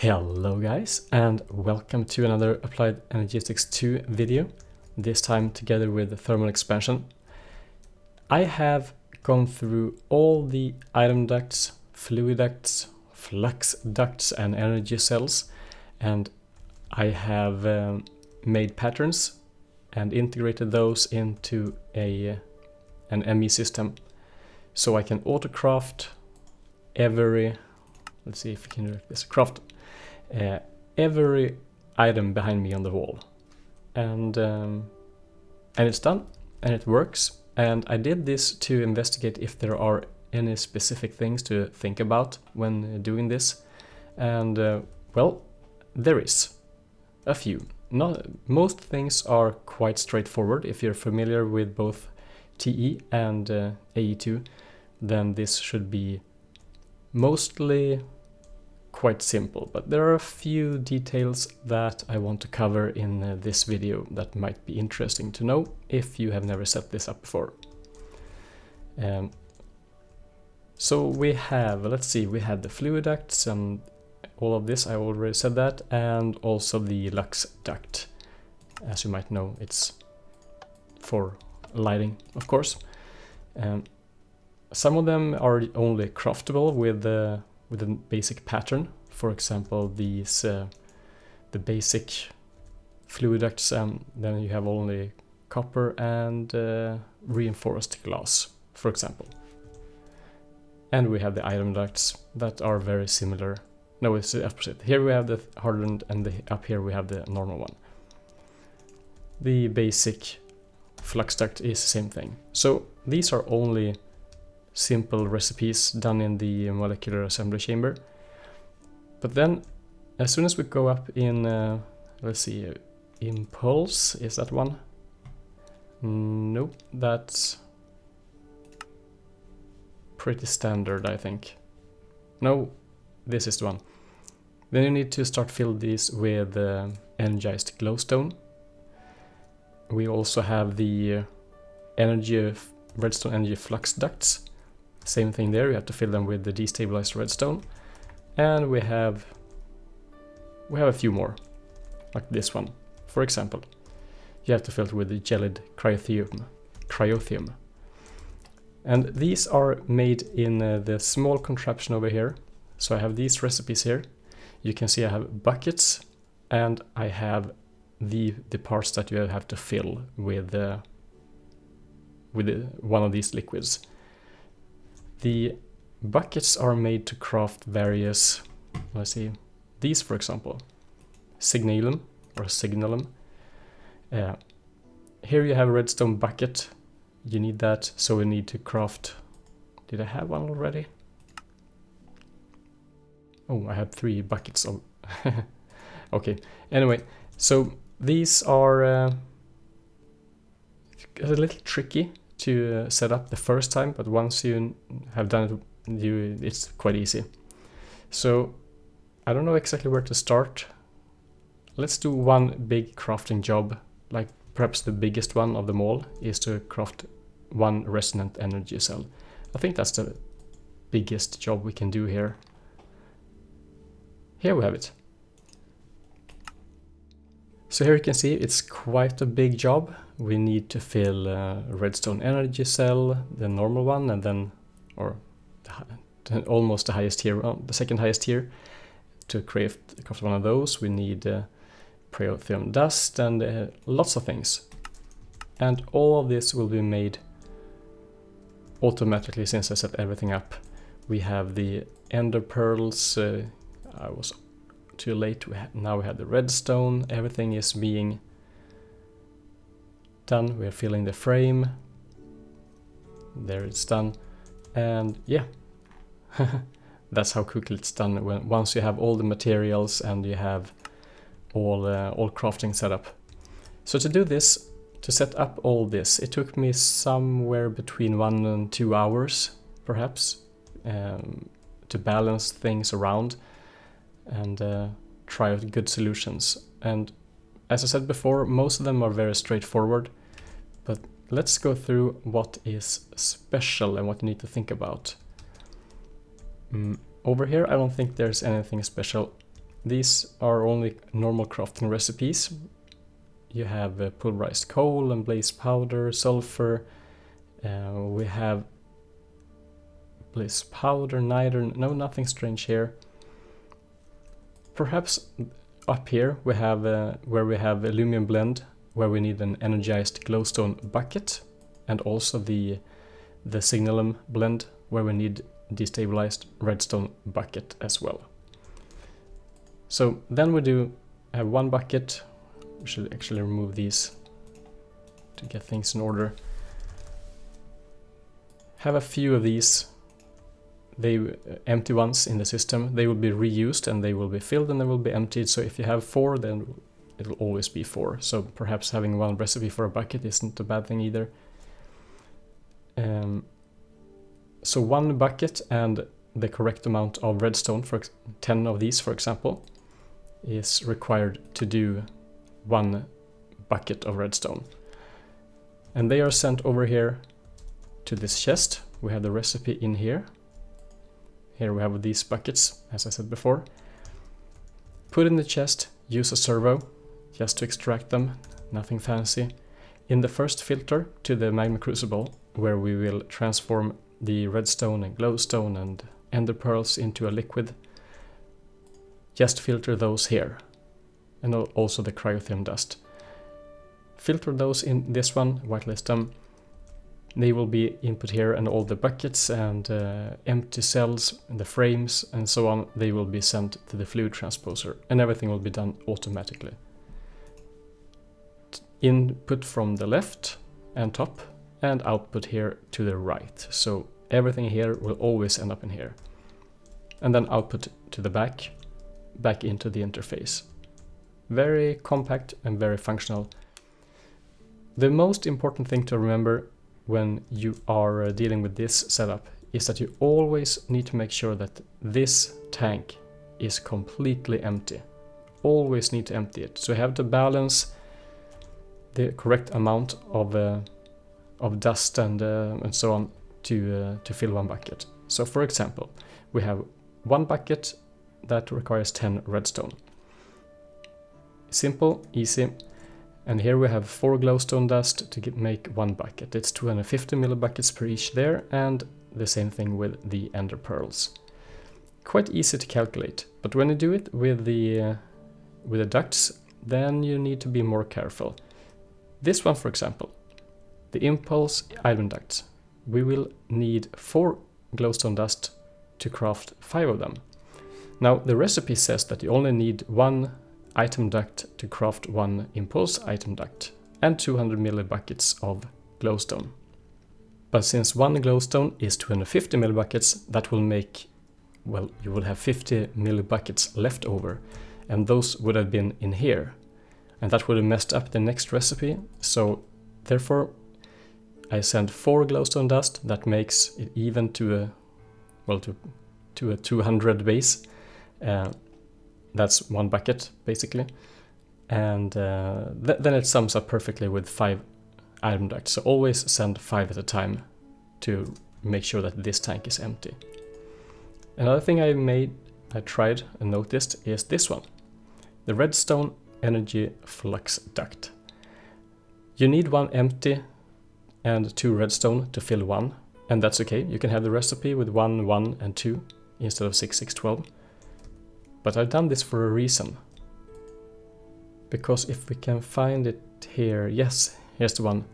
Hello guys, and welcome to another Applied Energetics 2 video, this time together with the thermal expansion. I have gone through all the Itemducts, Fluiducts, Fluxducts and energy cells, and I have made patterns and integrated those into an ME system. So I can autocraft every, let's see if we can do this, craft every item behind me on the wall, and it's done and it works. And I did this to investigate if there are any specific things to think about when doing this, and well, there is a few. Most things are quite straightforward. If you're familiar with both TE and AE2, then this should be mostly quite simple, but there are a few details that I want to cover in this video that might be interesting to know if you have never set this up before. So we have, let's see, we have the Fluiducts and all of this, I already said that, and also the Lux duct. As you might know, it's for lighting, of course. Some of them are only craftable with a basic pattern. For example, these the basic Fluiducts, then you have only copper and reinforced glass, for example. And we have the Itemducts that are very similar. No, it's the opposite. Here we have the hardened, and up here we have the normal one. The basic Fluxduct is the same thing. So these are only simple recipes done in the molecular assembly chamber. But then, as soon as we go up in, let's see, Impulse, is that one? Nope, that's pretty standard, I think. No, this is the one. Then you need to start fill these with Energized Glowstone. We also have the Redstone Energy Flux Ducts. Same thing there, you have to fill them with the Destabilized Redstone. And we have a few more, like this one, for example. You have to fill it with the gelid cryothium. And these are made in the small contraption over here. So I have these recipes here. You can see I have buckets, and I have the parts that you have to fill with one of these liquids. The buckets are made to craft various, let's see, these for example, signalum. Here you have a redstone bucket, you need that, so we need to craft, did I have one already? Oh, I had 3 buckets of, okay, anyway, so these are a little tricky to set up the first time, but once you have done it, it's quite easy. So I don't know exactly where to start. Let's do one big crafting job, like perhaps the biggest one of them all is to craft one resonant energy cell. I think that's the biggest job we can do here. Here we have it. So here you can see it's quite a big job. We need to fill a redstone energy cell, the normal one, and then, or almost the highest tier, the second highest tier. To craft one of those, we need proteum dust and lots of things. And all of this will be made automatically since I set everything up. We have the ender pearls. I was too late. Now we have the redstone. Everything is being done. We are filling the frame. There it's done. And yeah, that's how quickly it's done once you have all the materials and you have all crafting set up. So to do this, to set up all this, it took me somewhere between 1 and 2 hours perhaps to balance things around and try out good solutions. And as I said before, most of them are very straightforward, but let's go through what is special and what you need to think about. Over here I don't think there's anything special. these are only normal crafting recipes. You have pulverized coal and blaze powder, sulfur. We have blaze powder, niter, no, nothing strange here. Perhaps up here we have where we have aluminum blend, where we need an energized glowstone bucket, and also the signalum blend, where we need destabilized redstone bucket as well. So then we do have one bucket. We should actually remove these to get things in order. Have a few of these. They empty ones in the system. They will be reused and they will be filled and they will be emptied. So if you have 4, then it'll always be 4. So perhaps having one recipe for a bucket isn't a bad thing either. So one bucket and the correct amount of redstone, for 10 of these for example, is required to do one bucket of redstone. And they are sent over here to this chest. We have the recipe in here. Here we have these buckets, as I said before. Put in the chest, use a servo just to extract them, nothing fancy. In the first filter to the magma crucible, where we will transform the redstone and glowstone and ender pearls into a liquid, just filter those here, and also the cryotherm dust. Filter those in this one, whitelist them. They will be input here, and all the buckets and empty cells and the frames and so on, they will be sent to the fluid transposer, and everything will be done automatically. Input from the left and top, and output here to the right. So everything here will always end up in here. And then output to the back into the interface. Very compact and very functional. The most important thing to remember when you are dealing with this setup is that you always need to make sure that this tank is completely empty. Always need to empty it. So you have to balance the correct amount of dust and so on to fill one bucket. So for example, we have one bucket that requires 10 redstone. Simple, easy. And here we have 4 glowstone dust to make one bucket. It's 250 millibuckets per each there, and the same thing with the ender pearls. Quite easy to calculate, but when you do it with the ducts, then you need to be more careful. This one, for example, the impulse Itemduct, we will need 4 glowstone dust to craft 5 of them. Now the recipe says that you only need 1 Itemduct to craft 1 impulse Itemduct and 200 millibuckets of glowstone. But since 1 glowstone is 250 millibuckets, that will make, well, you will have 50 millibuckets left over, and those would have been in here, and that would have messed up the next recipe. So therefore I send 4 glowstone dust. That makes it even to a, well, to a 200 base. That's 1 bucket basically, and then it sums up perfectly with 5 Itemducts. So always send 5 at a time to make sure that this tank is empty. Another thing I tried and noticed is this one, the redstone energy flux duct. You need 1 empty and 2 redstone to fill 1, and that's okay. You can have the recipe with 1, 1 and 2 instead of 6, 6, 12. But I've done this for a reason. Because if we can find it here, yes, here's the one.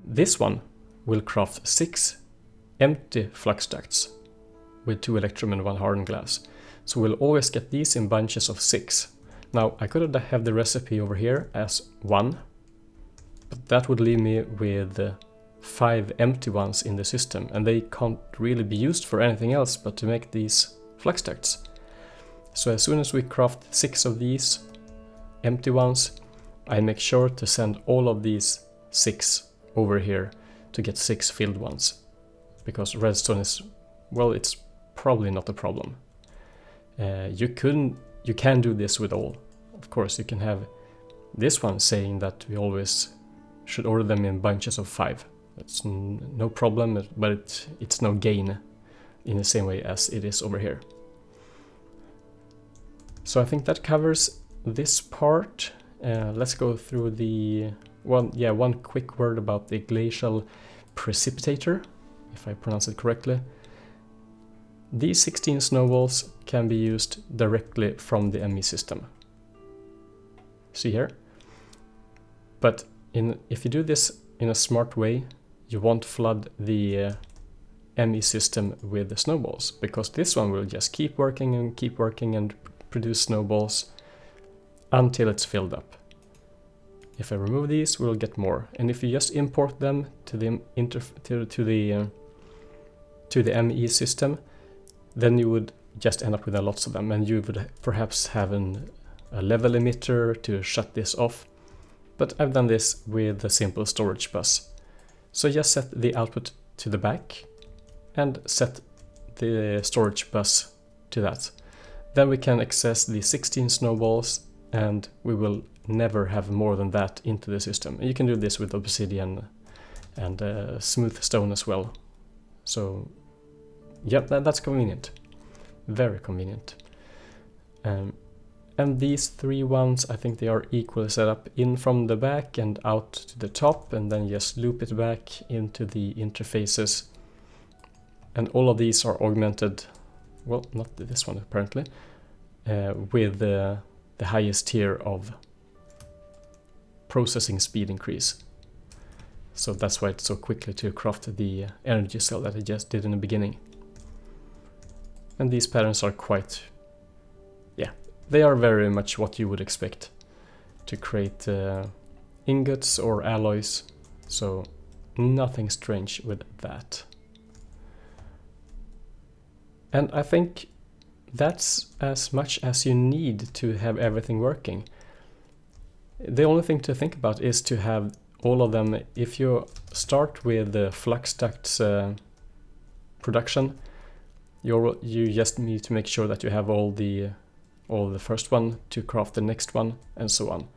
This one will craft 6 empty flux ducts with 2 electrum and 1 hardened glass. So we'll always get these in bunches of 6. Now I could have the recipe over here as 1, but that would leave me with 5 empty ones in the system, and they can't really be used for anything else but to make these flux ducts. So as soon as we craft 6 of these empty ones, I make sure to send all of these 6 over here to get 6 filled ones. Because redstone is, well, it's probably not a problem. You can do this with all. Of course, you can have this one saying that we always should order them in bunches of 5. That's no problem, but it's no gain in the same way as it is over here. So I think that covers this part. Let's go through the one quick word about the Glacial Precipitator, if I pronounce it correctly. These 16 snowballs can be used directly from the ME system. See here? But if you do this in a smart way, you won't flood the ME system with the snowballs, because this one will just keep working and produce snowballs until it's filled up. If I remove these, we'll get more. And if you just import them to the ME system, then you would just end up with lots of them, and you would perhaps have a level emitter to shut this off. But I've done this with a simple storage bus. So just set the output to the back and set the storage bus to that. Then we can access the 16 snowballs, and we will never have more than that into the system. You can do this with obsidian and smooth stone as well. So yeah, that's convenient. Very convenient. And these 3 ones, I think they are equally set up, in from the back and out to the top, and then just loop it back into the interfaces. And all of these are augmented, well, not this one apparently, with the highest tier of processing speed increase. So that's why it's so quickly to craft the energy cell that I just did in the beginning. And these patterns are quite, they are very much what you would expect to create ingots or alloys, so nothing strange with that. And I think that's as much as you need to have everything working. The only thing to think about is to have all of them. If you start with the Fluxduct's production, you just need to make sure that you have all the first one to craft the next one, and so on.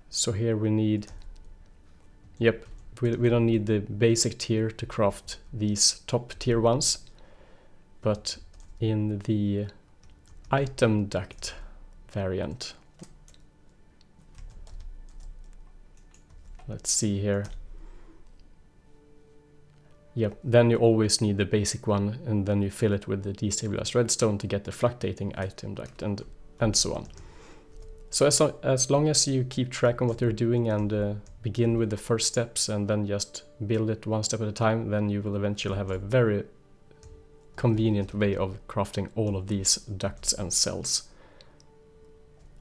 So here we need, we don't need the basic tier to craft these top tier ones, but in the Itemduct variant, let's see here. Then you always need the basic one, and then you fill it with the Destabilized Redstone to get the fluctuating Itemduct, and so on. So as long as you keep track on what you're doing and begin with the first steps and then just build it one step at a time, then you will eventually have a very convenient way of crafting all of these ducts and cells.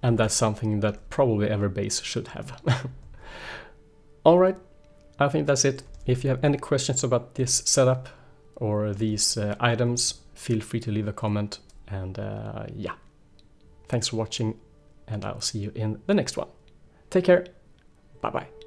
And that's something that probably every base should have. Alright, I think that's it. If you have any questions about this setup or these items, feel free to leave a comment. And thanks for watching, and I'll see you in the next one. Take care. Bye bye.